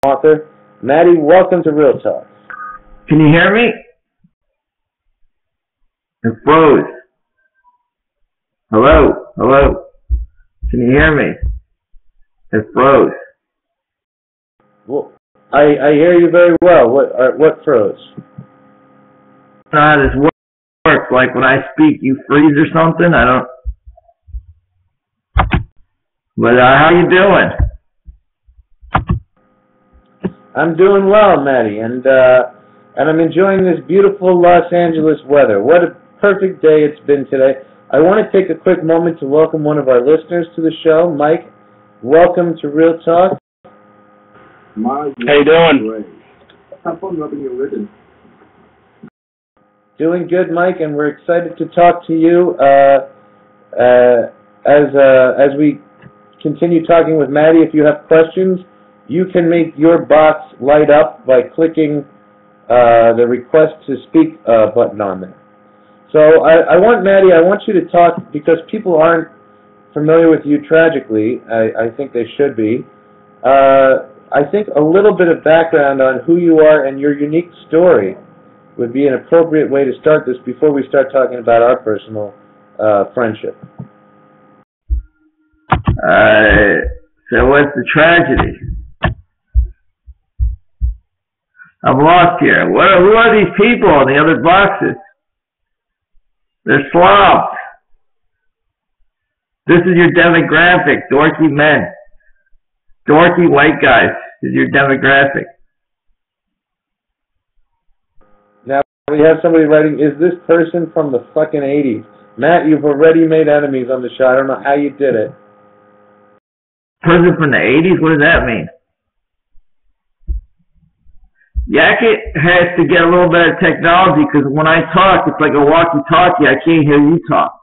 author. Maddie, welcome to Real Talk. Can you hear me? It froze. Hello? Hello? Can you hear me? It froze. Well, I hear you very well. What froze? I don't know how this works. Like when I speak, you freeze or something? I don't... But how you doing? I'm doing well, Maddie, and I'm enjoying this beautiful Los Angeles weather. What a perfect day it's been today. I want to take a quick moment to welcome one of our listeners to the show. Mike, welcome to Real Talk. How you doing? Have fun rubbing your ribbon. Doing good, Mike, and we're excited to talk to you as we continue talking with Maddie. If you have questions, you can make your box light up by clicking the request to speak button on there. So I want you to talk, because people aren't familiar with you tragically. I think they should be. I think a little bit of background on who you are and your unique story would be an appropriate way to start this before we start talking about our personal friendship. So what's the tragedy? I'm lost here. Who are these people in the other boxes? They're slobs. This is your demographic, dorky men. Dorky white guys is your demographic. Now we have somebody writing, is this person from the fucking 80s? Matt, you've already made enemies on the show. I don't know how you did it. Person from the 80s? What does that mean? Yackit has to get a little better technology, because when I talk, it's like a walkie-talkie. I can't hear you talk.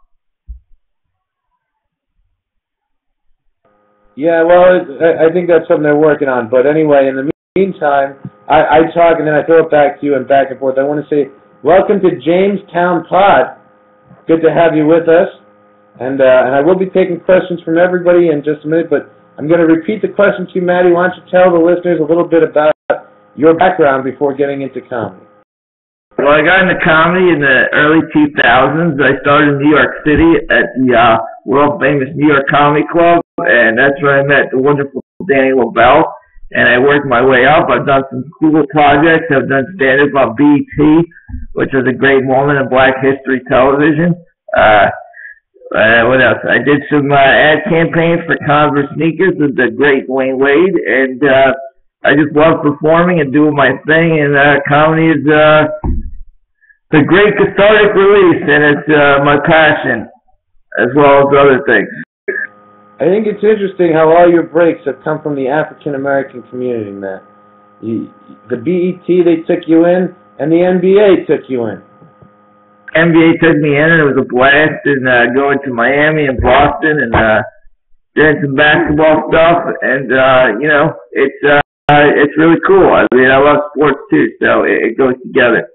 Yeah, well, I think that's something they're working on. But anyway, in the meantime, I talk and then I throw it back to you and back and forth. I want to say, welcome to Jamestown Pod. Good to have you with us. And I will be taking questions from everybody in just a minute, but I'm going to repeat the question to you, Maddie. Why don't you tell the listeners a little bit about your background before getting into comedy? Well, I got into comedy in the early 2000s. I started in New York City at the world-famous New York Comedy Club, and that's where I met the wonderful Danny LaBelle, and I worked my way up. I've done some cool projects. I've done stand-up on BET, which was a great moment in Black History television. What else? I did some ad campaigns for Converse sneakers with the great Wayne Wade, and I just love performing and doing my thing, and comedy is the great cathartic release, and it's my passion, as well as other things. I think it's interesting how all your breaks have come from the African-American community, Matt. The BET, they took you in, and the NBA took you in. NBA took me in, and it was a blast, and going to Miami and Boston, and doing some basketball stuff, and, it's really cool. I mean, I love sports, too, so it goes together.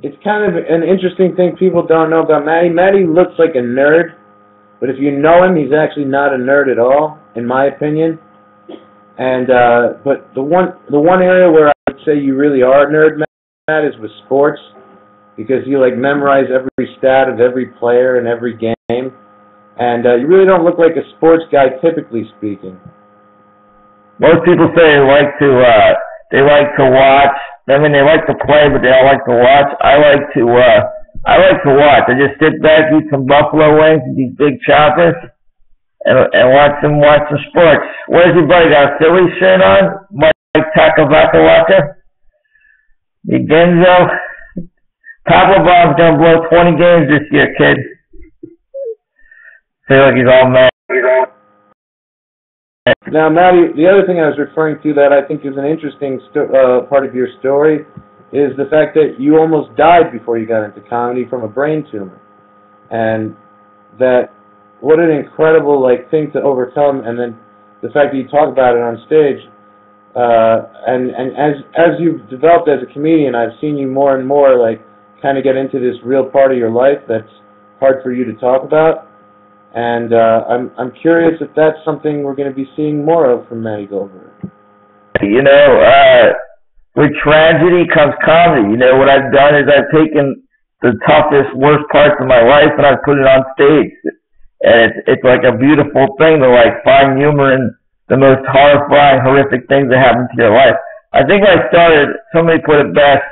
It's kind of an interesting thing people don't know about Maddie. Maddie looks like a nerd, but if you know him, he's actually not a nerd at all, in my opinion. And but the one area where I would say you really are a nerd, Matt, is with sports, because you like memorize every stat of every player and every game, and you really don't look like a sports guy, typically speaking. Most people say they like to watch. I mean, they like to play, but they don't like to watch. I like to watch. I just sit back, eat some buffalo wings, and these big choppers, and watch some sports. Where's your buddy? Got a Philly shirt on? Mike Taco Vaca Waka? You Genzo? Pablo Bob's gonna blow 20 games this year, kid. Feel like he's all mad. Now, Maddie, the other thing I was referring to that I think is an interesting part of your story is the fact that you almost died before you got into comedy from a brain tumor, and that what an incredible thing to overcome, and then the fact that you talk about it on stage, and as you've developed as a comedian, I've seen you more and more kind of get into this real part of your life that's hard for you to talk about. And I'm curious if that's something we're going to be seeing more of from Matty Goldberg. You know, with tragedy comes comedy. You know, what I've done is I've taken the toughest, worst parts of my life and I've put it on stage. And it's like a beautiful thing to like find humor in the most horrifying, horrific things that happen to your life. I think when I started, somebody put it best.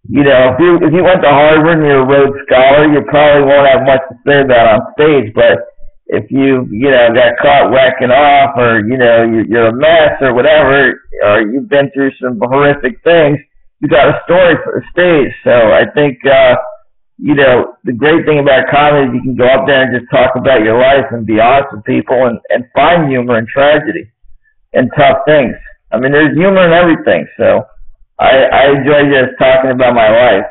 You know, if you went to Harvard and you're a Rhodes Scholar, you probably won't have much to say about on stage. But if you got caught whacking off, or you're a mess or whatever, or you've been through some horrific things, you got a story for the stage. So I think the great thing about comedy is you can go up there and just talk about your life and be honest with people and find humor in tragedy and tough things. I mean, there's humor in everything. So I enjoy just talking about my life,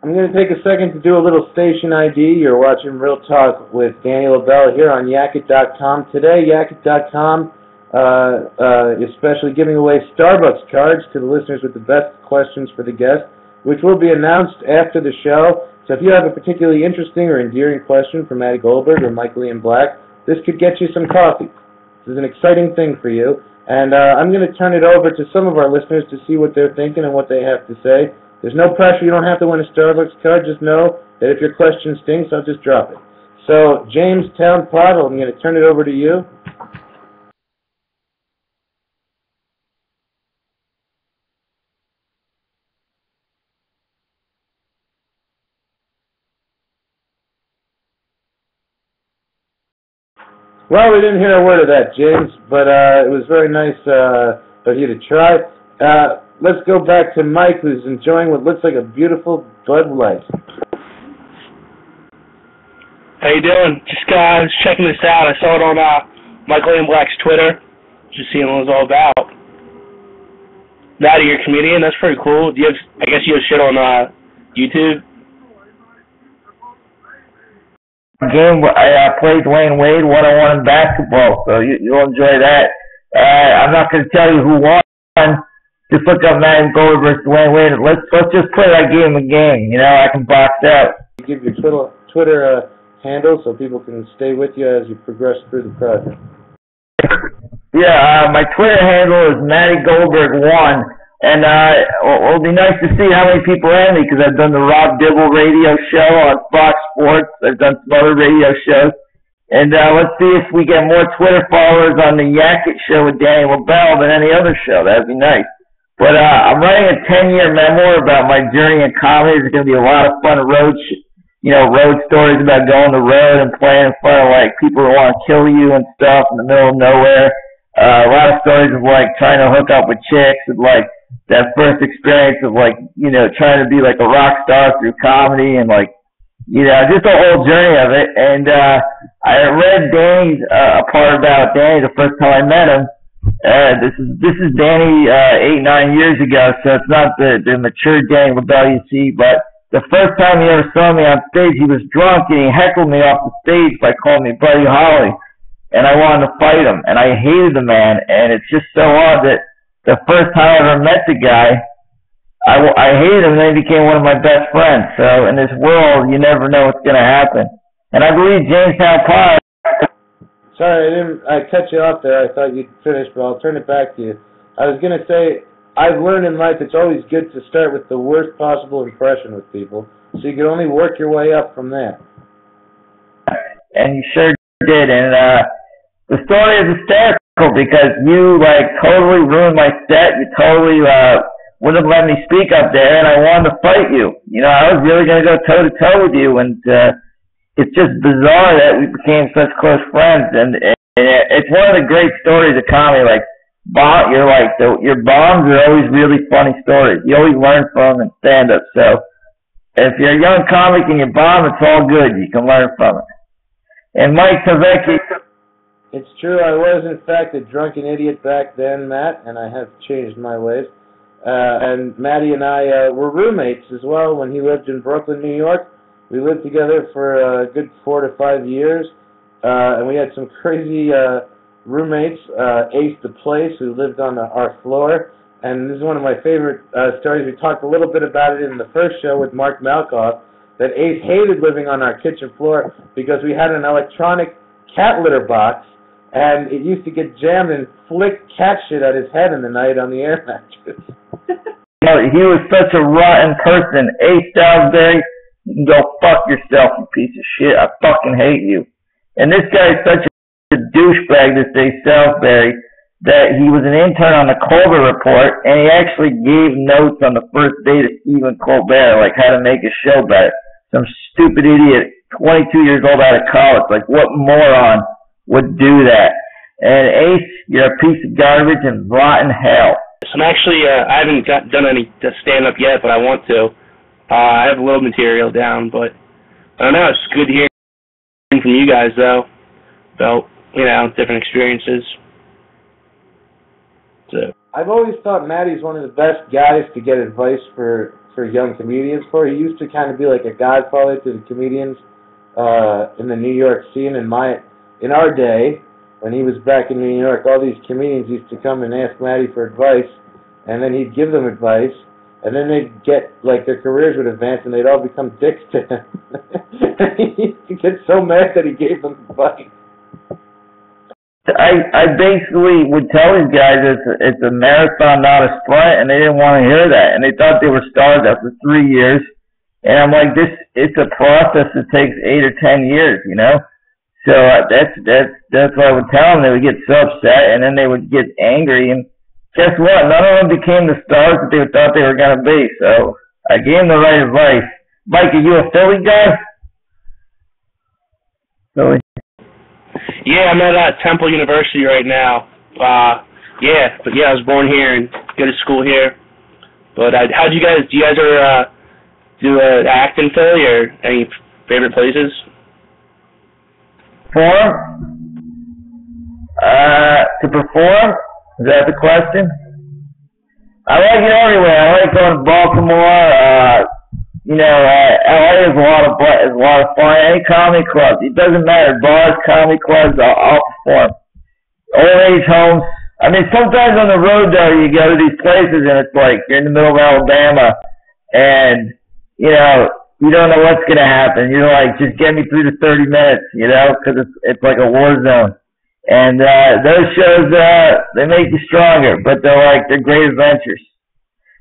I'm going to take a second to do a little station ID. You're watching Real Talk with Danny LaBelle here on Yackit.com. Today, Yackit.com is especially giving away Starbucks cards to the listeners with the best questions for the guest, which will be announced after the show. So if you have a particularly interesting or endearing question for Matty Goldberg or Michael Ian Black, this could get you some coffee. This is an exciting thing for you. And I'm going to turn it over to some of our listeners to see what they're thinking and what they have to say. There's no pressure. You don't have to win a Starbucks card. Just know that if your question stinks, I'll just drop it. So, James Town Pottle, I'm going to turn it over to you. Well, we didn't hear a word of that, James, but it was very nice of you to try. Let's go back to Mike, who's enjoying what looks like a beautiful Bud Light. How you doing? Just was checking this out. I saw it on Michael Ian Black's Twitter. Just seeing what it was all about. Maddie, you're a comedian. That's pretty cool. I guess you have shit on YouTube. Game I played Dwayne Wade one-on-one in basketball, so you'll enjoy that. I'm not going to tell you who won. Just look up Matty Goldberg versus Dwayne Wade. Let's just play that game a game. I can box out. Give your Twitter handle so people can stay with you as you progress through the project. Yeah, my Twitter handle is Matty Goldberg 1. And it'll be nice to see how many people are in me, because I've done the Rob Dibble radio show on Fox Sports. I've done some other radio shows. And let's see if we get more Twitter followers on the Yackit show with Danny LaBelle than any other show. That'd be nice. But I'm writing a 10-year memoir about my journey in comedy. There's going to be a lot of fun road stories about going the road and playing in front of, like, people who want to kill you and stuff in the middle of nowhere. A lot of stories of, like, trying to hook up with chicks and, like, that first experience of, like, trying to be like a rock star through comedy and, like, just the whole journey of it. And I read Danny's a part about Danny the first time I met him. This is Danny 8-9 years ago, so it's not the mature Danny LaBelle you see, but the first time he ever saw me on stage, he was drunk and he heckled me off the stage by calling me Buddy Holly, and I wanted to fight him, and I hated the man. And it's just so odd that the first time I ever met the guy, I hated him, and then he became one of my best friends. So in this world, you never know what's going to happen. And I believe Jamestown Pod. Sorry, I cut you off there. I thought you'd finish, but I'll turn it back to you. I was going to say, I've learned in life it's always good to start with the worst possible impression with people, so you can only work your way up from there. And you sure did. And the story is hysterical, because you, like, totally ruined my set. You totally wouldn't let me speak up there, and I wanted to fight you. I was really going to go toe-to-toe with you, and it's just bizarre that we became such close friends. And it's one of the great stories of comedy. Like, your bombs are always really funny stories. You always learn from them in stand-up. So if you're a young comic and you bomb, it's all good. You can learn from it. And Mike Tavecki. It's true, I was in fact a drunken idiot back then, Matt, and I have changed my ways. And Matty and I were roommates as well when he lived in Brooklyn, New York. We lived together for a good 4 to 5 years, and we had some crazy roommates, Ace the Place, who lived on our floor, and this is one of my favorite stories. We talked a little bit about it in the first show with Mark Malkoff, that Ace hated living on our kitchen floor because we had an electronic cat litter box, and it used to get jammed and flick cat shit at his head in the night on the air mattress. He was such a rotten person. Ace Salisbury, you can go fuck yourself, you piece of shit. I fucking hate you. And this guy is such a douchebag, this Ace Salisbury, that he was an intern on the Colbert Report, and he actually gave notes on the first day to Stephen Colbert, like how to make a show better. Some stupid idiot, 22 years old out of college. Like, what moron would do that? And Ace, you're a piece of garbage and rotten hell. So I'm actually, I haven't done any stand-up yet, but I want to. I have a little material down, but I don't know. It's good hearing from you guys, though, about, different experiences. So I've always thought Matty's one of the best guys to get advice for young comedians for. He used to kind of be like a godfather to the comedians in the New York scene. In our day, when he was back in New York, all these comedians used to come and ask Matty for advice, and then he'd give them advice, and then they'd get, like, their careers would advance, and they'd all become dicks to him. He used to get so mad that he gave them advice. I basically would tell these guys it's a marathon, not a sprint, and they didn't want to hear that, and they thought they were stars after 3 years. And I'm like, it's a process that takes 8 or 10 years, So that's what I would tell them. They would get so upset, and then they would get angry. And guess what? None of them became the stars that they thought they were going to be. So I gave them the right advice. Mike, are you a Philly guy? Philly. Yeah, I'm at Temple University right now. I was born here and go to school here. But do you guys ever do act in Philly or any favorite places? To perform? Is that the question? I like it everywhere. I like going to Baltimore. LA is a lot of fun. Any comedy clubs, it doesn't matter. Bars, comedy clubs, I'll perform. Old age homes. I mean, sometimes on the road though, you go to these places and it's like you're in the middle of Alabama, and you don't know what's gonna happen. You're like, just get me through the 30 minutes, because it's like a war zone. And those shows, they make you stronger, but they're great adventures.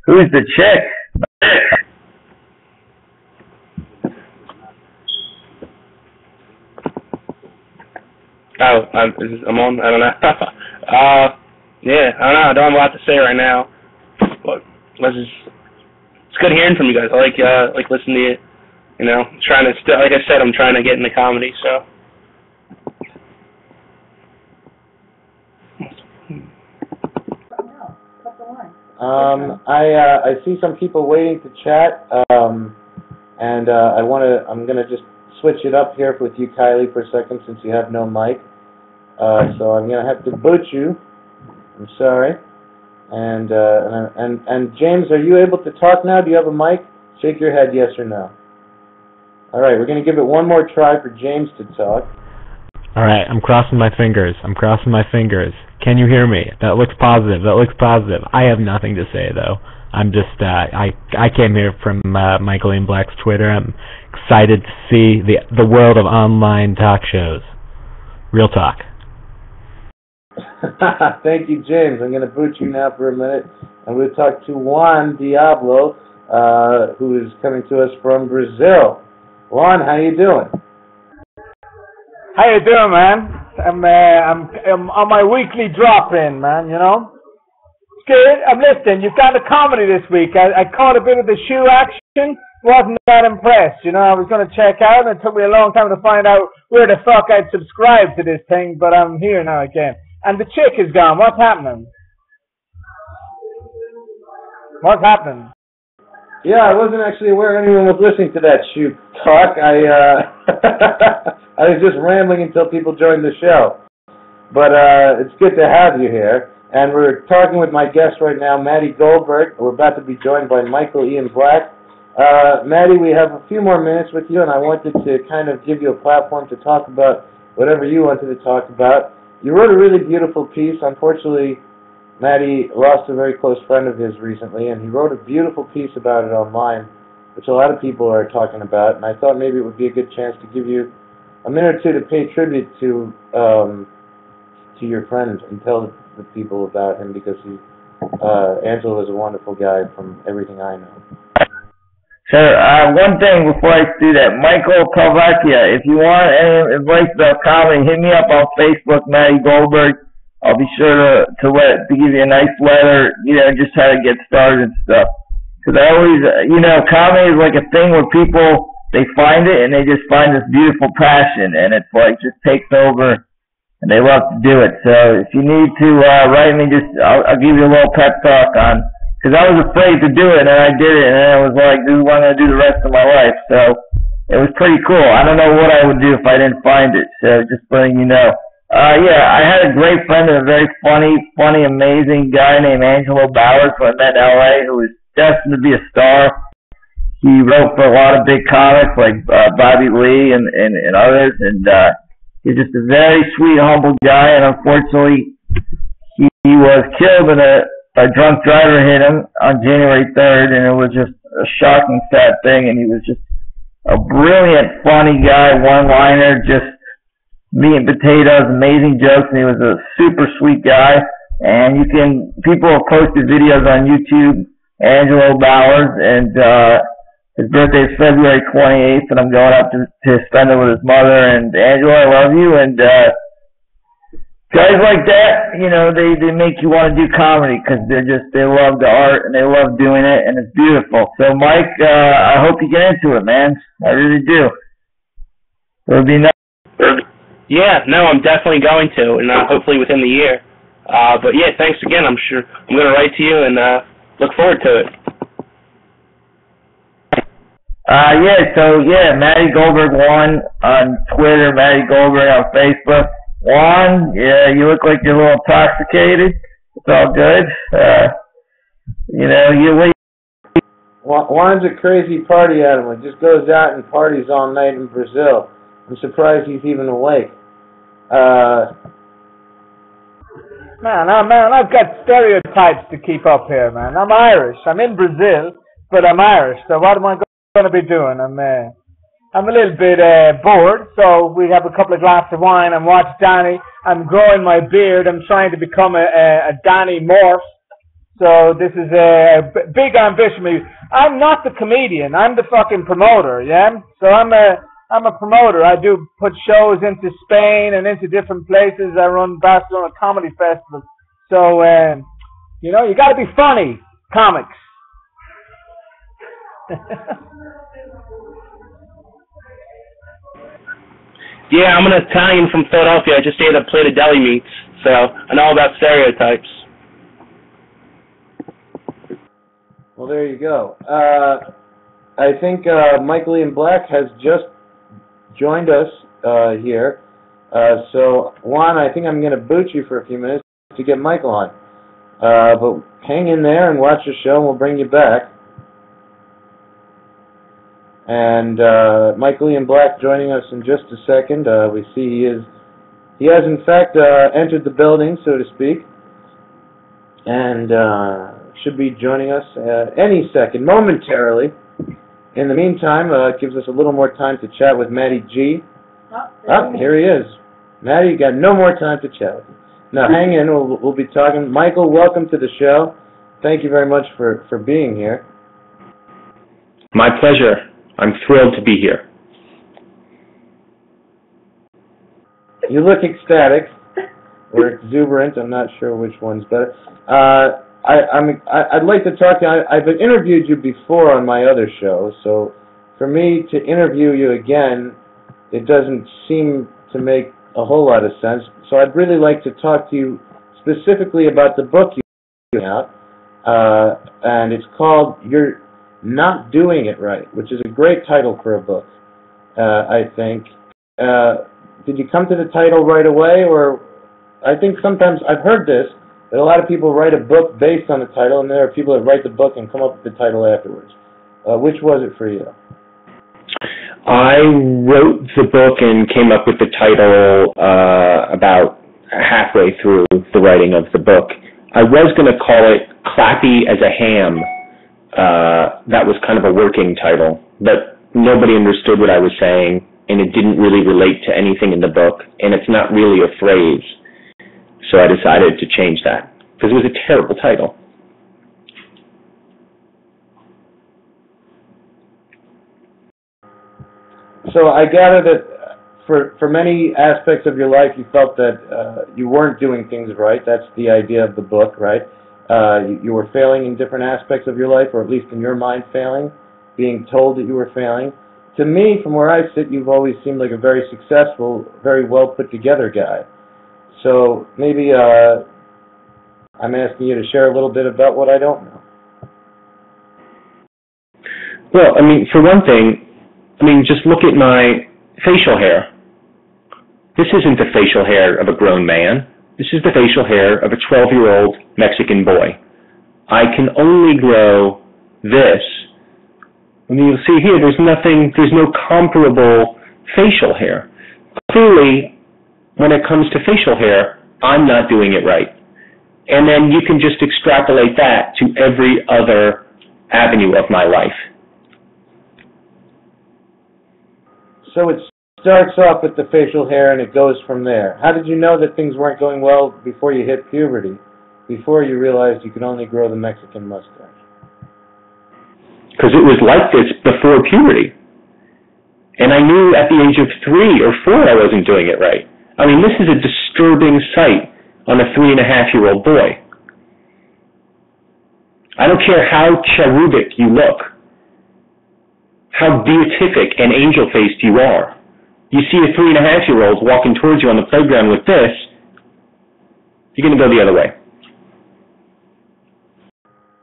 Who's the chick? Oh, I'm on? I don't know. I don't know. I don't have a lot to say right now. But it's good hearing from you guys. I like listening to you. Trying to, like I said, I'm trying to get into comedy, so. I see some people waiting to chat, and I'm gonna just switch it up here with you, Kylie, for a second, since you have no mic. So I'm gonna have to boot you. I'm sorry. And James, are you able to talk now? Do you have a mic? Shake your head, yes or no. All right, we're gonna give it one more try for James to talk. All right, I'm crossing my fingers. Can you hear me? That looks positive. I have nothing to say though. I'm just I came here from Michael Ian Black's Twitter. I'm excited to see the world of online talk shows. Real talk. Thank you, James. I'm going to boot you now for a minute, and we'll talk to Juan Diablo, who is coming to us from Brazil. Juan, how you doing? How you doing, man? I'm on my weekly drop-in, man. It's good. I'm listening. You've got a comedy this week. I caught a bit of the shoe action. Wasn't that impressed. I was going to check out, and it took me a long time to find out where the fuck I'd subscribe to this thing, but I'm here now again. And the chick is gone. What's happening? Yeah, I wasn't actually aware anyone was listening to that shoe talk. I was just rambling until people joined the show. But it's good to have you here. And we're talking with my guest right now, Matty Goldberg. We're about to be joined by Michael Ian Black. Matty, we have a few more minutes with you, and I wanted to kind of give you a platform to talk about whatever you wanted to talk about. You wrote a really beautiful piece. Unfortunately, Matty lost a very close friend of his recently, and he wrote a beautiful piece about it online, which a lot of people are talking about, and I thought maybe it would be a good chance to give you a minute or two to pay tribute to your friend and tell the people about him, because Angelo is a wonderful guy from everything I know. Sure. One thing before I do that, Michael Kalvakia, if you want any advice about comedy, hit me up on Facebook, Matty Goldberg. I'll be sure to give you a nice letter, just how to get started and stuff. Because I always, comedy is like a thing where people, they find it and they just find this beautiful passion, and it's like just takes over, and they love to do it. So if you need to write me, I'll give you a little pep talk on. Because I was afraid to do it, and I did it, and then I was like, this is what I'm going to do the rest of my life. So it was pretty cool. I don't know what I would do if I didn't find it, so just letting you know. I had a great friend and a very funny, amazing guy named Angelo Bowers, who I met in L.A., who was destined to be a star. He wrote for a lot of big comics like Bobby Lee and others, and he's just a very sweet, humble guy, and unfortunately he was killed in a drunk driver hit him on January 3rd, and it was just a shocking, sad thing, and he was just a brilliant, funny guy, one-liner, just meat and potatoes, amazing jokes, and he was a super sweet guy. And people have posted videos on YouTube, Angelo Bowers, and his birthday is February 28th, and I'm going up to spend it with his mother. And Angelo, I love you, and guys like that, they make you want to do comedy because they love the art and they love doing it, and it's beautiful. So Mike, I hope you get into it, man. I really do. It would be nice. Yeah, no, I'm definitely going to, and hopefully within the year. But yeah, thanks again. I'm sure I'm going to write to you and look forward to it. Matty Goldberg 1 on Twitter, Matty Goldberg on Facebook. Juan, yeah, you look like you're a little intoxicated. It's all good. Juan's a crazy party animal. He just goes out and parties all night in Brazil. I'm surprised he's even awake. Man, I've got stereotypes to keep up here, man. I'm Irish. I'm in Brazil, but I'm Irish. So what am I going to be doing? I'm a little bit bored, so we have a couple of glasses of wine and watch Danny. I'm growing my beard. I'm trying to become a Danny Morse. So this is a big ambition. I'm not the comedian. I'm the fucking promoter, yeah? So I'm a promoter. I do put shows into Spain and into different places. I run Barcelona Comedy Festival. So, you got to be funny, comics. Yeah, I'm an Italian from Philadelphia. I just ate a plate of deli meats, so I know about stereotypes. Well, there you go. I think Michael Ian Black has just joined us here. So, Juan, I think I'm going to boot you for a few minutes to get Michael on. But hang in there and watch the show, and we'll bring you back. And Michael Ian Black joining us in just a second. We see he has in fact entered the building, so to speak, and should be joining us any second, momentarily. In the meantime, it gives us a little more time to chat with Matty G. Here he is. Matty, you got no more time to chat with him. Now, hang in. We'll be talking. Michael, welcome to the show. Thank you very much for being here. My pleasure. I'm thrilled to be here. You look ecstatic or exuberant. I'm not sure which one's better. I'd like to talk to you. I've interviewed you before on my other show, so for me to interview you again, it doesn't seem to make a whole lot of sense. So I'd really like to talk to you specifically about the book you have out, and it's called You're Not Doing It Right, which is a great title for a book, I think. Did you come to the title right away, or I think sometimes I've heard this, that a lot of people write a book based on the title, and there are people that write the book and come up with the title afterwards. Which was it for you? I wrote the book and came up with the title about halfway through the writing of the book. I was going to call it Clappy as a Ham. That was kind of a working title, but nobody understood what I was saying, and it didn't really relate to anything in the book, and it's not really a phrase. So I decided to change that, because it was a terrible title. So I gather that for many aspects of your life, you felt that you weren't doing things right. That's the idea of the book, right? You were failing in different aspects of your life, or at least in your mind failing, being told that you were failing. To me, from where I sit, you've always seemed like a very successful, very well put together guy. So maybe I'm asking you to share a little bit about what I don't know. Well, I mean, for one thing, just look at my facial hair. This isn't the facial hair of a grown man. This is the facial hair of a 12-year-old Mexican boy. I can only grow this. You'll see here, there's no comparable facial hair. Clearly, when it comes to facial hair, I'm not doing it right. And then you can just extrapolate that to every other avenue of my life. So it starts off with the facial hair and it goes from there. How did you know that things weren't going well before you hit puberty, before you realized you could only grow the Mexican mustache? Because it was like this before puberty. And I knew at the age of 3 or 4 I wasn't doing it right. This is a disturbing sight on a 3.5-year-old boy. I don't care how cherubic you look, how beatific and angel-faced you are. You see a 3.5-year-old walking towards you on the playground with this, you're going to go the other way.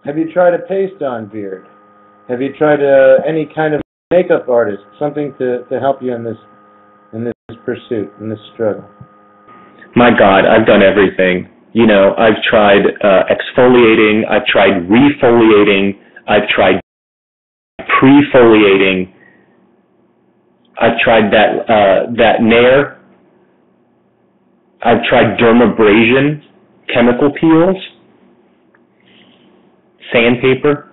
Have you tried a paste-on beard? Have you tried any kind of makeup artist, something to help you in this pursuit, in this struggle? My God, I've done everything. I've tried exfoliating, I've tried refoliating, I've tried pre-foliating, I've tried that Nair, I've tried dermabrasion, chemical peels, sandpaper.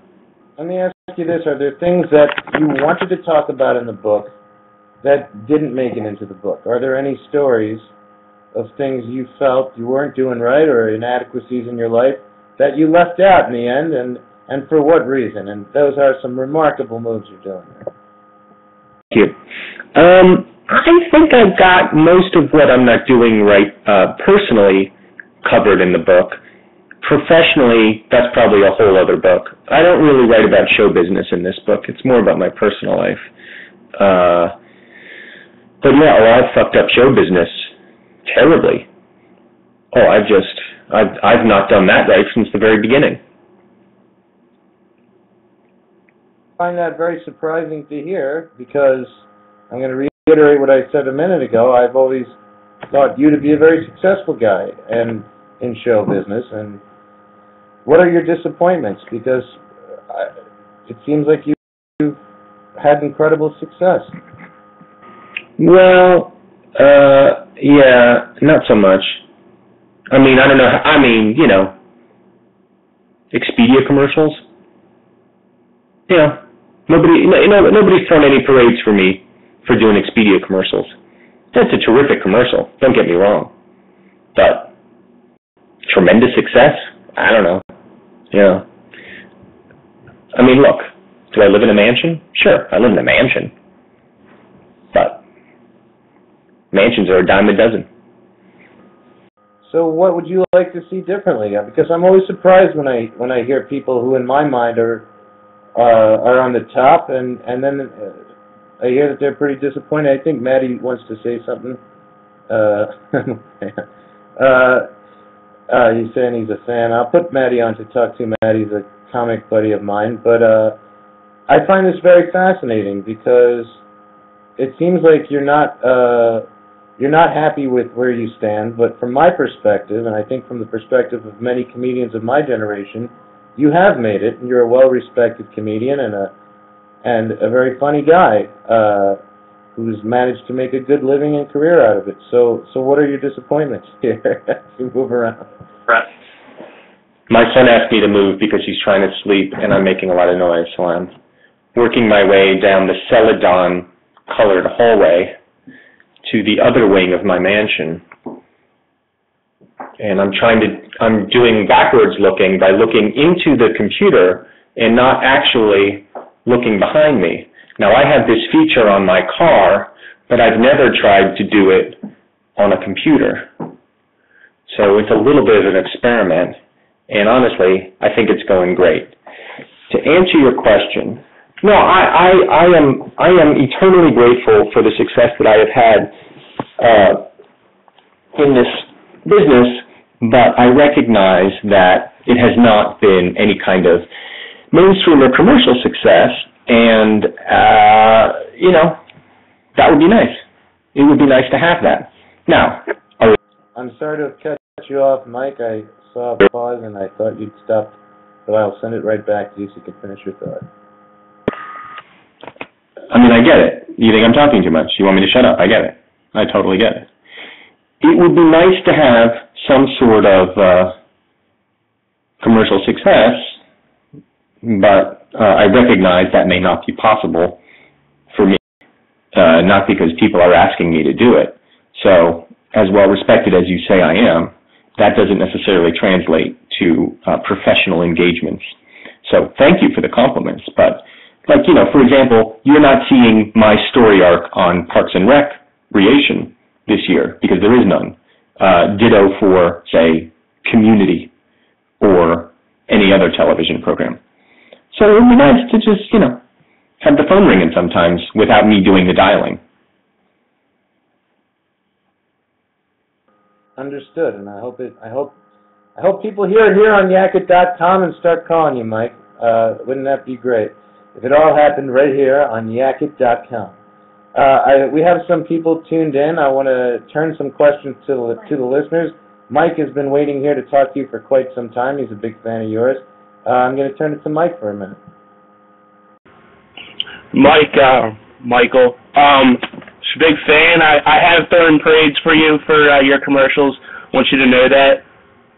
Let me ask you this, are there things that you wanted to talk about in the book that didn't make it into the book? Are there any stories of things you felt you weren't doing right or inadequacies in your life that you left out in the end, and for what reason? And those are some remarkable moves you're doing there. Thank you. I think I've got most of what I'm not doing right personally covered in the book. Professionally, that's probably a whole other book. I don't really write about show business in this book. It's more about my personal life. But yeah, I've fucked up show business terribly. I've not done that right since the very beginning. I find that very surprising to hear, because I'm going to reiterate what I said a minute ago. I've always thought you to be a very successful guy and in show business. And what are your disappointments? Because it seems like you've had incredible success. Well, yeah, not so much. I don't know. Expedia commercials. Nobody's thrown any parades for me for doing Expedia commercials. That's a terrific commercial, don't get me wrong. But tremendous success? I don't know. Look, do I live in a mansion? Sure, I live in a mansion. But mansions are a dime a dozen. So what would you like to see differently? Because I'm always surprised when I hear people who, in my mind, are on the top, and then I hear that they're pretty disappointed. I think Maddie wants to say something. He's saying he's a fan. I'll put Maddie on to talk to. Maddie's a comic buddy of mine, but I find this very fascinating because it seems like you're not happy with where you stand. But from my perspective, and I think from the perspective of many comedians of my generation, you have made it, and you're a well-respected comedian and a very funny guy who's managed to make a good living and career out of it. So what are your disappointments here as you move around? My son asked me to move because he's trying to sleep and I'm making a lot of noise, so I'm working my way down the celadon-colored hallway to the other wing of my mansion. And I'm doing backwards looking by looking into the computer and not actually looking behind me. Now, I have this feature on my car, but I've never tried to do it on a computer. So it's a little bit of an experiment. And honestly, I think it's going great. To answer your question, no, I am eternally grateful for the success that I have had in this business, but I recognize that it has not been any kind of mainstream or commercial success, and, that would be nice. It would be nice to have that. Now, I'm sorry to cut you off, Mike. I saw a pause and I thought you'd stopped, but I'll send it right back to you so you can finish your thought. I mean, I get it. You think I'm talking too much. You want me to shut up. I get it. I totally get it. It would be nice to have some sort of commercial success, but I recognize that may not be possible for me, not because people are asking me to do it. So, as well respected as you say I am, that doesn't necessarily translate to professional engagements. So, thank you for the compliments, but for example, you're not seeing my story arc on Parks and Recreation this year because there is none. Ditto for, say, Community or any other television program. So it would be nice to just, have the phone ringing sometimes without me doing the dialing. Understood, and I hope people hear it here on Yackit.com and start calling you, Mike. Wouldn't that be great? If it all happened right here on Yackit.com. We have some people tuned in. I want to turn some questions to the listeners. Mike has been waiting here to talk to you for quite some time. He's a big fan of yours. I'm going to turn it to Mike for a minute. Michael, just a big fan. I have thrown parades for you for your commercials. I want you to know that.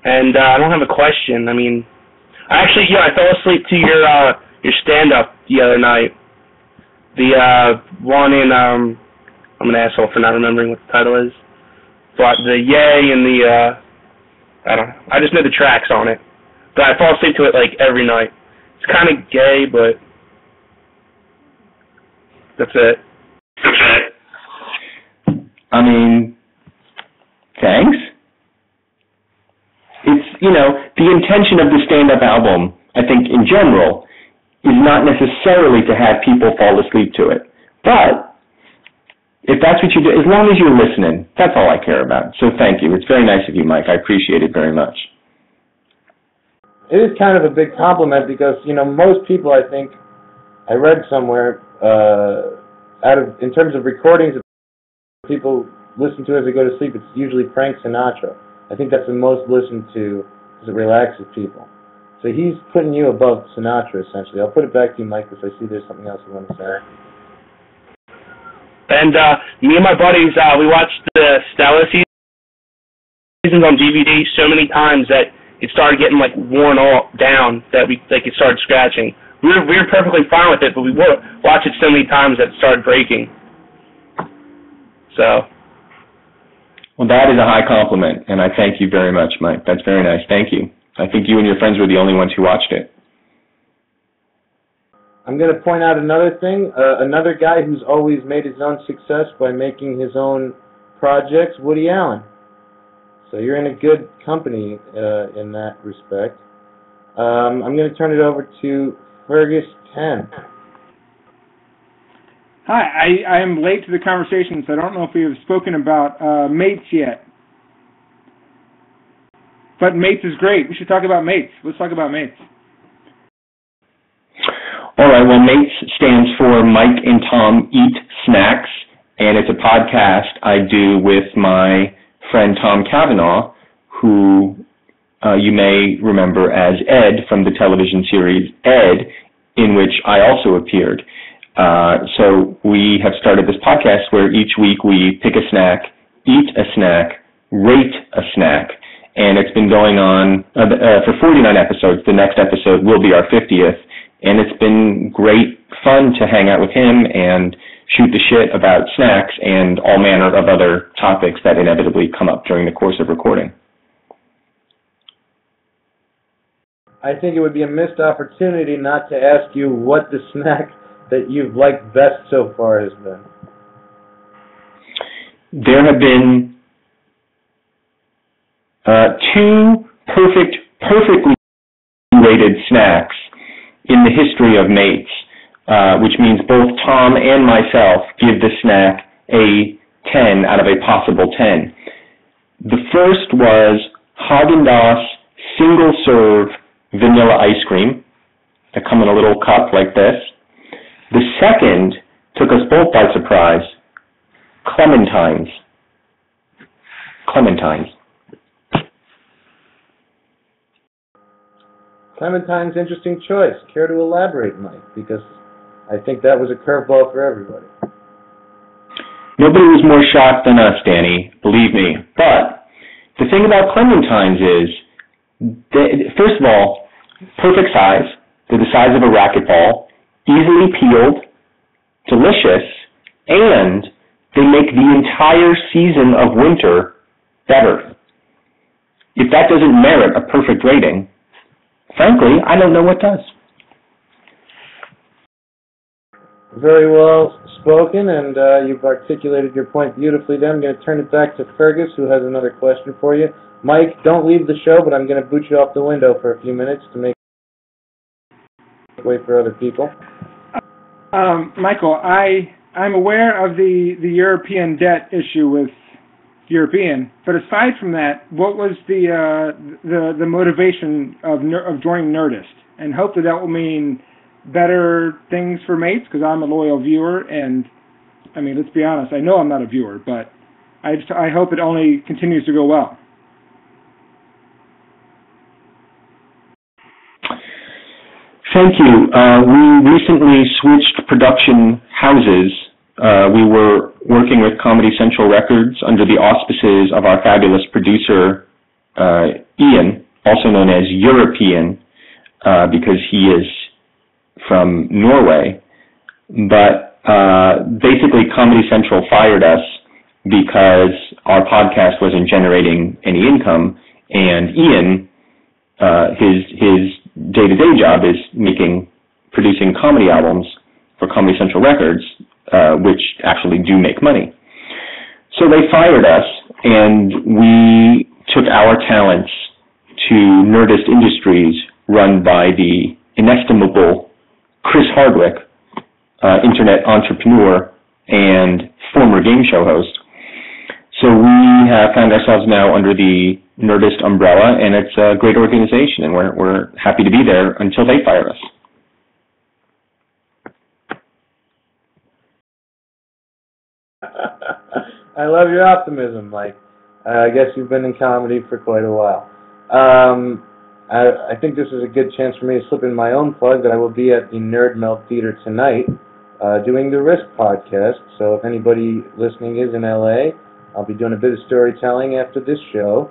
And I don't have a question. I mean, I fell asleep to your stand-up the other night. The one in, I'm an asshole for not remembering what the title is. But the Yay and the, I just know the tracks on it. But I fall asleep to it every night. It's kind of gay, but that's it. I mean, thanks. It's, the intention of the stand-up album, I think in general, is not necessarily to have people fall asleep to it. But if that's what you do, as long as you're listening, that's all I care about. So thank you. It's very nice of you, Mike. I appreciate it very much. It is kind of a big compliment because, most people, I think, I read somewhere, in terms of recordings that people listen to as they go to sleep, it's usually Frank Sinatra. I think that's the most listened to because it relaxes people. So he's putting you above Sinatra, essentially. I'll put it back to you, Mike, because I see there's something else you want to say. And me and my buddies, we watched the Stella seasons on DVD so many times that it started getting worn all down that it started scratching. We were perfectly fine with it, but we watched it so many times that it started breaking. So. Well, that is a high compliment, and I thank you very much, Mike. That's very nice. Thank you. I think you and your friends were the only ones who watched it. I'm going to point out another thing. Another guy who's always made his own success by making his own projects, Woody Allen. So you're in a good company in that respect. I'm going to turn it over to Fergus 10. Hi, I am late to the conversation, so I don't know if we have spoken about Mates yet. But Mates is great. We should talk about Mates. Let's talk about Mates. All right, well, Mates stands for Mike and Tom Eat Snacks, and it's a podcast I do with my friend Tom Cavanaugh, who you may remember as Ed from the television series Ed, in which I also appeared. So we have started this podcast where each week we pick a snack, eat a snack, rate a snack, and it's been going on for 49 episodes. The next episode will be our 50th, and it's been great fun to hang out with him and shoot the shit about snacks and all manner of other topics that inevitably come up during the course of recording. I think it would be a missed opportunity not to ask you what the snack that you've liked best so far has been. There have been two perfectly rated snacks in the history of mates, which means both Tom and myself give the snack a 10 out of a possible 10. The first was Haagen-Dazs single-serve vanilla ice cream. They come in a little cup like this. The second took us both by surprise. Clementines. Clementine's interesting choice. Care to elaborate, Mike? Because I think that was a curveball for everybody. Nobody was more shocked than us, Danny, believe me. But the thing about clementines is, first of all, perfect size. They're the size of a racquetball, easily peeled, delicious, and they make the entire season of winter better. If that doesn't merit a perfect rating, frankly, I don't know what does. Very well spoken, and you've articulated your point beautifully there. I'm going to turn it back to Fergus, who has another question for you. Mike, don't leave the show, but I'm going to boot you off the window for a few minutes to make way for other people. Michael, I'm aware of the European debt issue with European, but aside from that, what was the motivation of joining Nerdist? And hopefully that will mean better things for mates, because I'm a loyal viewer, and I mean, let's be honest, I know I'm not a viewer, but I hope it only continues to go well. Thank you. We recently switched production houses. We were working with Comedy Central Records under the auspices of our fabulous producer, Ian, also known as European, because he is from Norway. But basically, Comedy Central fired us because our podcast wasn't generating any income, and Ian, his day-to-day job is producing comedy albums for Comedy Central Records, which actually do make money. So they fired us, and we took our talents to Nerdist Industries, run by the inestimable Chris Hardwick, internet entrepreneur and former game show host. So we have found ourselves now under the Nerdist umbrella, and it's a great organization, and we're happy to be there until they fire us. I love your optimism, Mike. I guess you've been in comedy for quite a while. I think this is a good chance for me to slip in my own plug that I will be at the Nerd Melt Theater tonight doing the Risk podcast. So if anybody listening is in LA, I'll be doing a bit of storytelling after this show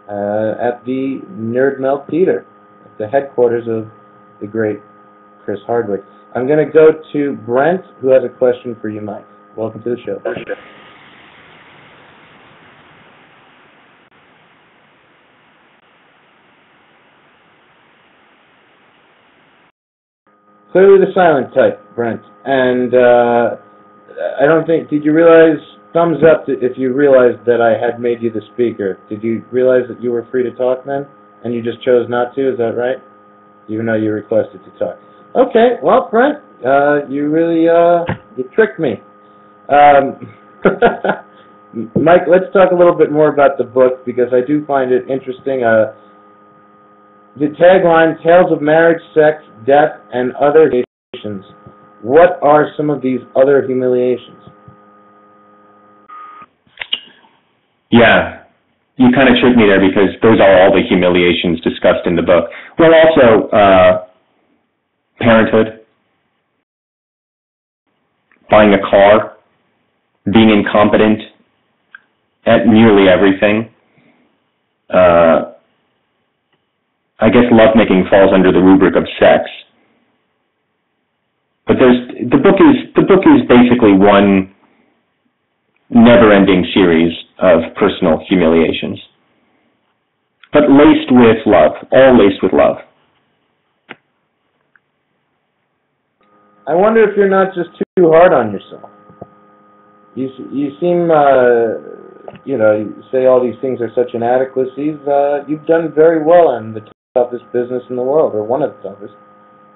at the Nerd Melt Theater, at the headquarters of the great Chris Hardwick. I'm going to go to Brent, who has a question for you, Mike. Welcome to the show. Clearly the silent type, Brent. And I don't think, did you realize, thumbs up if you realized that I had made you the speaker. Did you realize that you were free to talk then? And you just chose not to, is that right? Even though you requested to talk. Okay, well, Brent, you really, you tricked me. Mike, let's talk a little bit more about the book, because I do find it interesting. The tagline, Tales of Marriage, Sex, Death, and Other Humiliations. What are some of these other humiliations? Yeah, you kind of tricked me there, because those are all the humiliations discussed in the book. Well, also, parenthood, buying a car, being incompetent at nearly everything, I guess lovemaking falls under the rubric of sex. But the book is basically one never-ending series of personal humiliations, but laced with love, all laced with love. I wonder if you're not just too hard on yourself. You seem, you say all these things are such inadequacies. You've done very well in the toughest business in the world, or one of the toughest,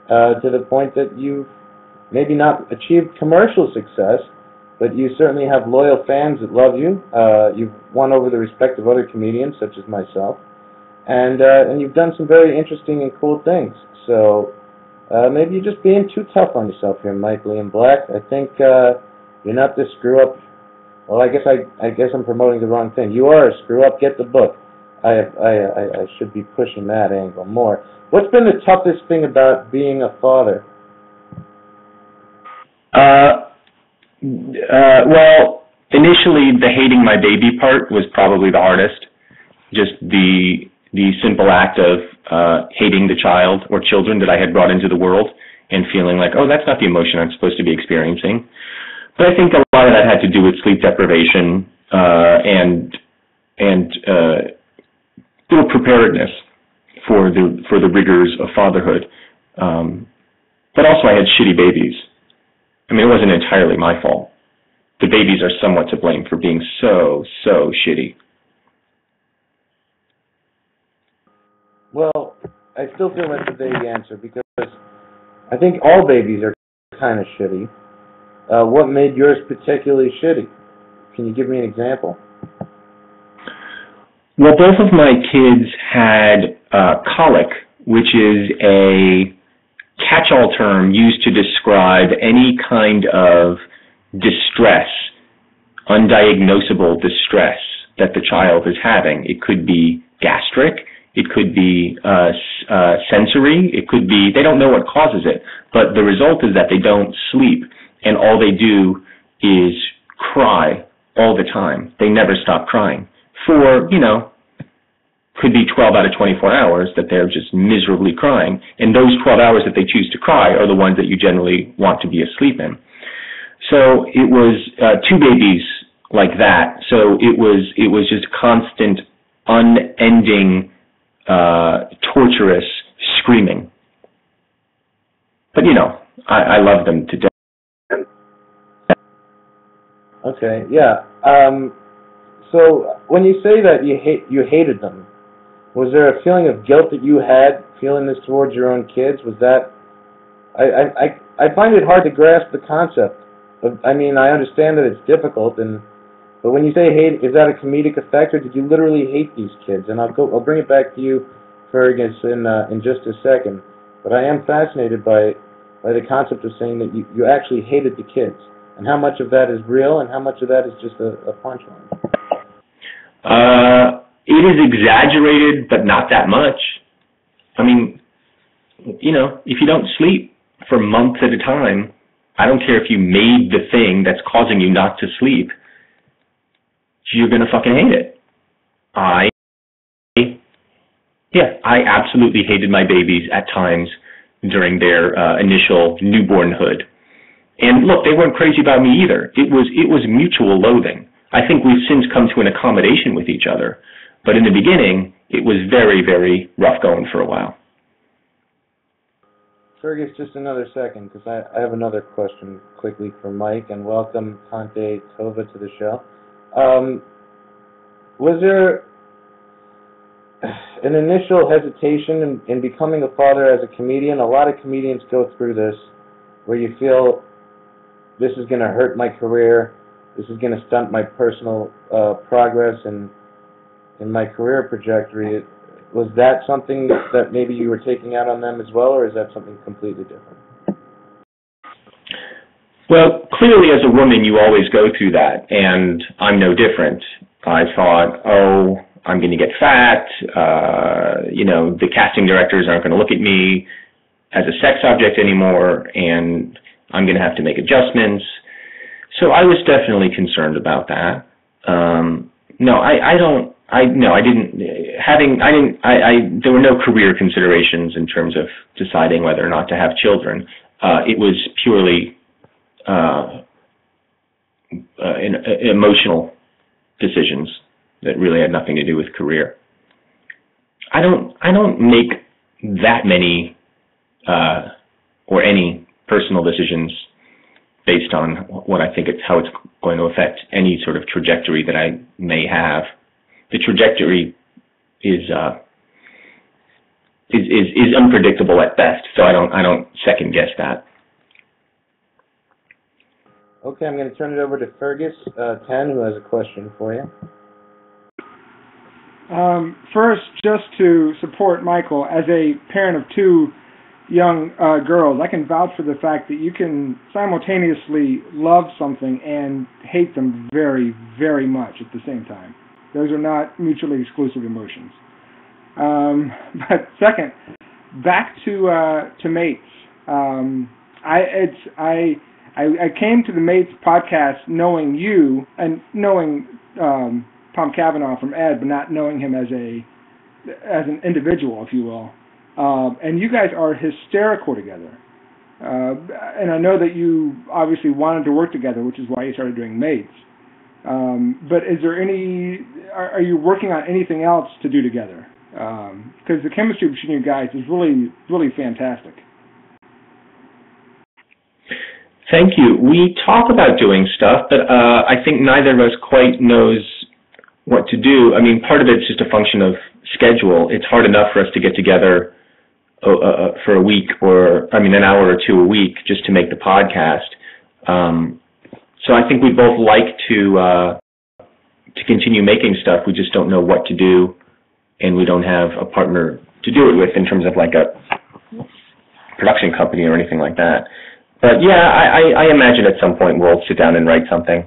to the point that you've maybe not achieved commercial success, but you certainly have loyal fans that love you. You've won over the respect of other comedians, such as myself, and you've done some very interesting and cool things. So maybe you're just being too tough on yourself here, Mike Liam Black. I think you're not this screw up. Well, I guess I'm promoting the wrong thing. You are a screw up. Get the book. I should be pushing that angle more. What's been the toughest thing about being a father? Well, initially the hating my baby part was probably the hardest. Just the simple act of hating the child or children that I had brought into the world and feeling like, oh, that's not the emotion I'm supposed to be experiencing. But I think a lot of that had to do with sleep deprivation and little preparedness for the rigors of fatherhood. But also I had shitty babies. I mean, it wasn't entirely my fault. The babies are somewhat to blame for being so shitty. Well, I still feel that's a vague answer because I think all babies are kind of shitty. What made yours particularly shitty? Can you give me an example? Well, both of my kids had colic, which is a catch-all term used to describe any kind of distress, undiagnosable distress that the child is having. It could be gastric, it could be sensory, it could be, they don't know what causes it, but the result is that they don't sleep, and all they do is cry all the time. They never stop crying for, could be 12 out of 24 hours that they're just miserably crying, and those 12 hours that they choose to cry are the ones that you generally want to be asleep in. So it was two babies like that. So it was just constant, unending, torturous screaming. But I love them to death. Okay, yeah. So when you say that you hated them, was there a feeling of guilt that you had feeling this towards your own kids? Was that I find it hard to grasp the concept. I mean, I understand that it's difficult, but when you say hate, is that a comedic effect, or did you literally hate these kids? And I'll bring it back to you, Fergus, in just a second. But I am fascinated by the concept of saying that you actually hated the kids, and how much of that is real, and how much of that is just a punchline. It is exaggerated, but not that much. I mean, if you don't sleep for months at a time, I don't care if you made the thing that's causing you not to sleep, you're going to fucking hate it. I absolutely hated my babies at times during their initial newbornhood. And look, they weren't crazy about me either. It was mutual loathing. I think we've since come to an accommodation with each other. But in the beginning, it was very, very rough going for a while. Fergus, just another second, because I have another question quickly for Mike, and welcome Conte Tova to the show. Was there an initial hesitation in becoming a father as a comedian? A lot of comedians go through this, where you feel this is going to hurt my career, this is going to stunt my personal progress and in my career trajectory. Was that something that maybe you were taking out on them as well, or is that something completely different? Well, clearly as a woman you always go through that, and I'm no different. I thought, I'm going to get fat, the casting directors aren't going to look at me as a sex object anymore, and I'm going to have to make adjustments. So I was definitely concerned about that. No, I don't There were no career considerations in terms of deciding whether or not to have children. It was purely emotional decisions that really had nothing to do with career. I don't make that many or any personal decisions based on what I think how it's going to affect any sort of trajectory that I may have. The trajectory is unpredictable at best, so I don't second guess that. Okay, I'm going to turn it over to Fergus 10, who has a question for you. First, just to support Michael, as a parent of two young girls, I can vouch for the fact that you can simultaneously love something and hate them very, very much at the same time. Those are not mutually exclusive emotions. But second, back to Mates. I came to the Mates podcast knowing you and knowing Tom Cavanaugh from Ed, but not knowing him as an individual, if you will. And you guys are hysterical together. And I know that you obviously wanted to work together, which is why you started doing Mates. But are you working on anything else to do together? Because the chemistry between you guys is really, really fantastic. Thank you. We talk about doing stuff, but I think neither of us quite knows what to do. I mean, part of it's just a function of schedule. It's hard enough for us to get together for a week an hour or two a week just to make the podcast. So I think we both like to continue making stuff. We just don't know what to do, and we don't have a partner to do it with in terms of like a production company or anything like that. But yeah, I imagine at some point we'll sit down and write something.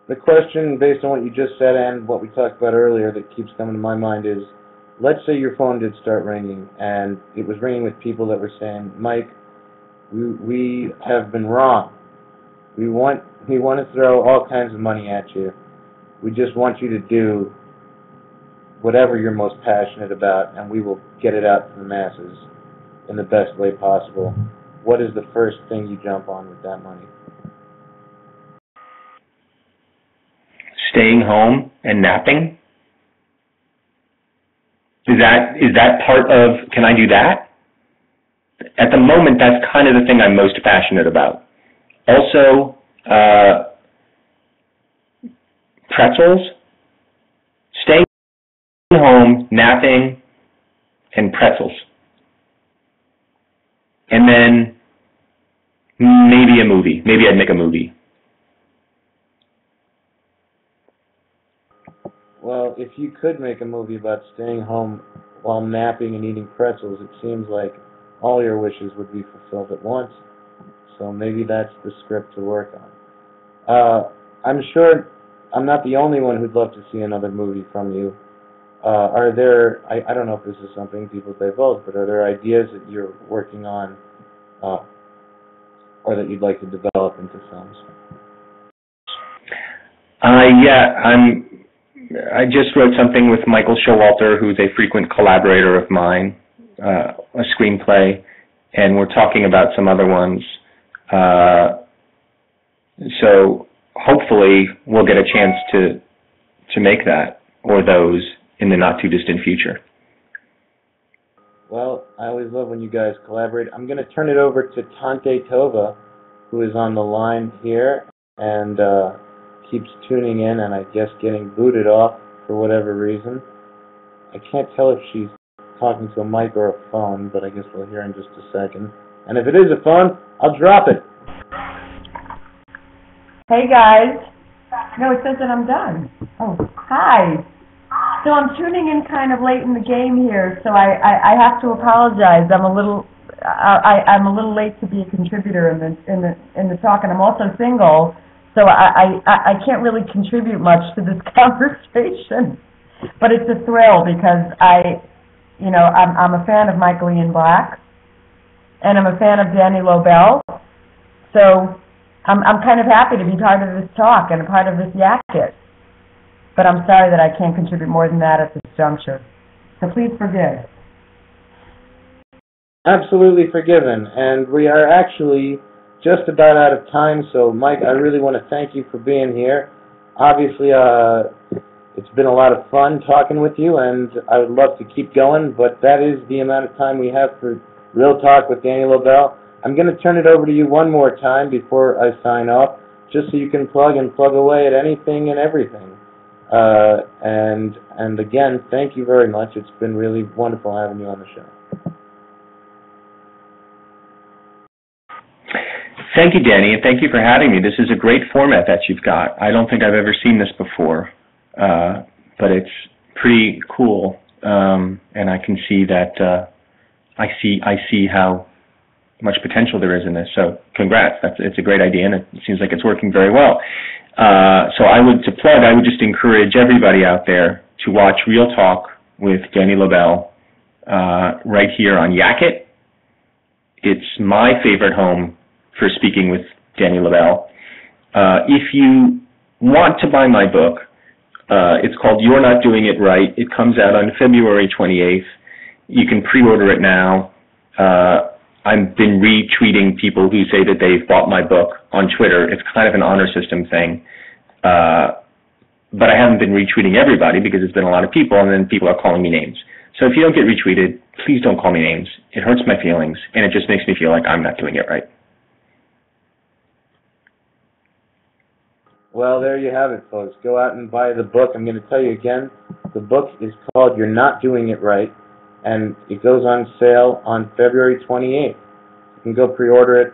The question, based on what you just said and what we talked about earlier, that keeps coming to my mind is, let's say your phone did start ringing, and it was ringing with people that were saying, Mike, we have been wrong. We want to throw all kinds of money at you. We just want you to do whatever you're most passionate about, and we will get it out to the masses in the best way possible. What is the first thing you jump on with that money? Staying home and napping? Is that part of, can I do that? At the moment, that's kind of the thing I'm most passionate about. Also, pretzels, staying home, napping, and pretzels. And then maybe a movie. Maybe I'd make a movie. Well, if you could make a movie about staying home while napping and eating pretzels, it seems like all your wishes would be fulfilled at once. So maybe that's the script to work on. I'm sure I'm not the only one who'd love to see another movie from you. Are there, I don't know if this is something people divulge, but are there ideas that you're working on or that you'd like to develop into films? I just wrote something with Michael Showalter, who's a frequent collaborator of mine, a screenplay, and we're talking about some other ones. So hopefully we'll get a chance to make that or those in the not too distant future. Well, I always love when you guys collaborate. I'm going to turn it over to Tante Tova, who is on the line here and keeps tuning in and I guess getting booted off for whatever reason. I can't tell if she's talking to a mic or a phone, but I guess we'll hear in just a second. And if it is a phone, I'll drop it. Hey guys. No, it says that I'm done. Oh, hi. So I'm tuning in kind of late in the game here, so I have to apologize. I'm a little late to be a contributor in the talk, and I'm also single, so I can't really contribute much to this conversation. But it's a thrill because I'm a fan of Michael Ian Black, and I'm a fan of Danny Lobel, so I'm kind of happy to be part of this talk and a part of this Yackit. but I'm sorry that I can't contribute more than that at this juncture. So please forgive. Absolutely forgiven. And we are actually just about out of time, so Mike, I really want to thank you for being here. Obviously, it's been a lot of fun talking with you, and I would love to keep going, but that is the amount of time we have for Real Talk with Danny Lobel. I'm going to turn it over to you one more time before I sign off, just so you can plug away at anything and everything. And again, thank you very much. It's been really wonderful having you on the show. Thank you, Danny, and thank you for having me. This is a great format that you've got. I don't think I've ever seen this before, but it's pretty cool, and I can see that I see how much potential there is in this. So, congrats. It's a great idea, and it seems like it's working very well. So, I would just encourage everybody out there to watch Real Talk with Danny Lobel right here on Yackit. It's my favorite home for speaking with Danny Lobel. If you want to buy my book, it's called You're Not Doing It Right. It comes out on February 28th. You can pre-order it now. I've been retweeting people who say that they've bought my book on Twitter. It's kind of an honor system thing. But I haven't been retweeting everybody because it's been a lot of people, and then people are calling me names. So if you don't get retweeted, please don't call me names. It hurts my feelings, and it just makes me feel like I'm not doing it right. Well, there you have it, folks. Go out and buy the book. I'm going to tell you again, the book is called You're Not Doing It Right, and it goes on sale on February 28th. You can go pre-order it.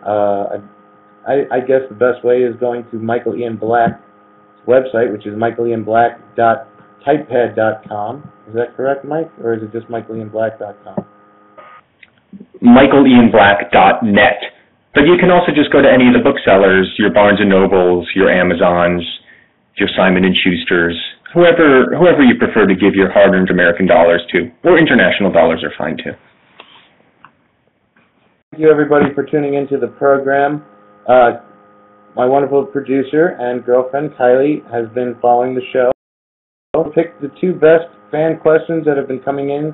I guess the best way is going to Michael Ian Black's website, which is michaelianblack.typepad.com. Is that correct, Mike, or is it just michaelianblack.com? michaelianblack.net. But you can also just go to any of the booksellers, your Barnes & Nobles, your Amazons, your Simon & Schusters, whoever you prefer to give your hard-earned American dollars to, or international dollars are fine too. Thank you, everybody, for tuning into the program. My wonderful producer and girlfriend, Kylie, has been following the show. I'll pick the two best fan questions that have been coming in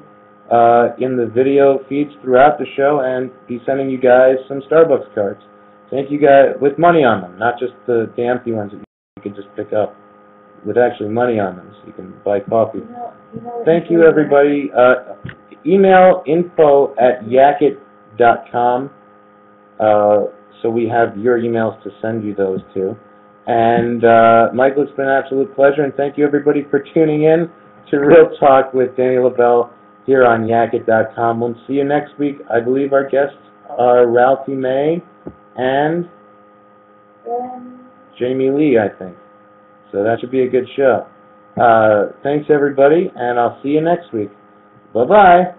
the video feeds throughout the show, and be sending you guys some Starbucks cards. Thank you guys, with money on them, not just the empty ones that you can just pick up, with actually money on them, so you can buy coffee. Thank you, everybody. Email info@yackit.com, so we have your emails to send you those to. And Michael, it's been an absolute pleasure, and thank you, everybody, for tuning in to Real Talk with Danny Lobel here on Yackit.com. We'll see you next week. I believe our guests are Ralphie May and Jamie Lee, I think. So that should be a good show. Thanks, everybody, and I'll see you next week. Bye-bye.